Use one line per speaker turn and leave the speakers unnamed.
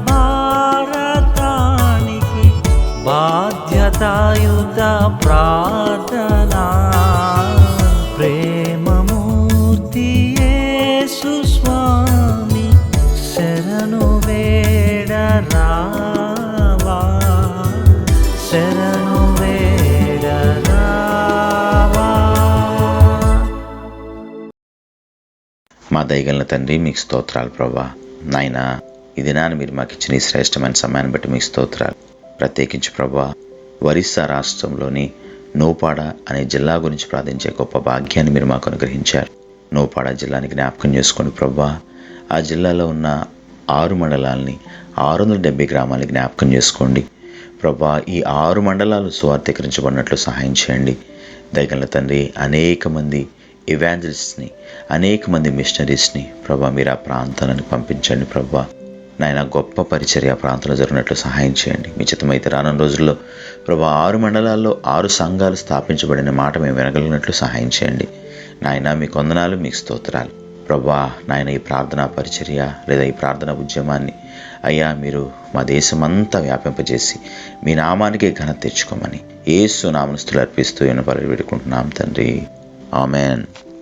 భారతానికి బాధ్యతాయుత ప్రార్థనా. ప్రేమమూర్తి యేసు స్వామి శరణు వేడరావా, శరణు వేడరావా.
మా దయగలిగిన తండ్రి, మీకు స్తోత్రాలు ప్రభా. నాయనా, ఈ దినాన్ని మీరు మాకు ఇచ్చిన ఈ శ్రేష్టమైన సమయాన్ని బట్టి మీకు స్తోత్రాలు. ప్రత్యేకించి ప్రభా, ఒరిస్సా రాష్ట్రంలోని నూపాడ అనే జిల్లా గురించి ప్రార్థించే గొప్ప భాగ్యాన్ని మీరు మాకు అనుగ్రహించారు. నూపాడ జిల్లాని జ్ఞాపకం చేసుకోండి ప్రభా. ఆ జిల్లాలో ఉన్న 6 మండలాలని 670 గ్రామాలని జ్ఞాపకం చేసుకోండి ప్రభా. ఈ 6 మండలాలు సువార్థీకరించబడినట్లు సహాయం చేయండి. దయగలిగిన తండ్రి, అనేక మంది ఇవాంజలిస్ట్ని, అనేక మంది మిషనరీస్ని ప్రభా మీరు ఆ ప్రాంతాలను పంపించండి ప్రభా. నాయన, గొప్ప పరిచర్య ఆ ప్రాంతంలో జరిగినట్లు సహాయం చేయండి. మీ చిత్తమైతే రానున్న రోజుల్లో ప్రభా 6 మండలాల్లో 6 సంఘాలు స్థాపించబడిన మాట మేము వినగలిగినట్లు సహాయం చేయండి. నాయన, మీకు వందనాలు, మీకు స్తోత్రాలు ప్రభా. నాయన, ఈ ప్రార్థనా పరిచర్య లేదా ఈ ప్రార్థనా ఉద్యమాన్ని అయ్యా మీరు మా దేశమంతా వ్యాపింపజేసి మీ నామానికే ఘనత తెచ్చుకోమని యేసు నామమున స్తుతులు అర్పిస్తూ వేడుకుంటున్నాం తండ్రి. ఆమెన్.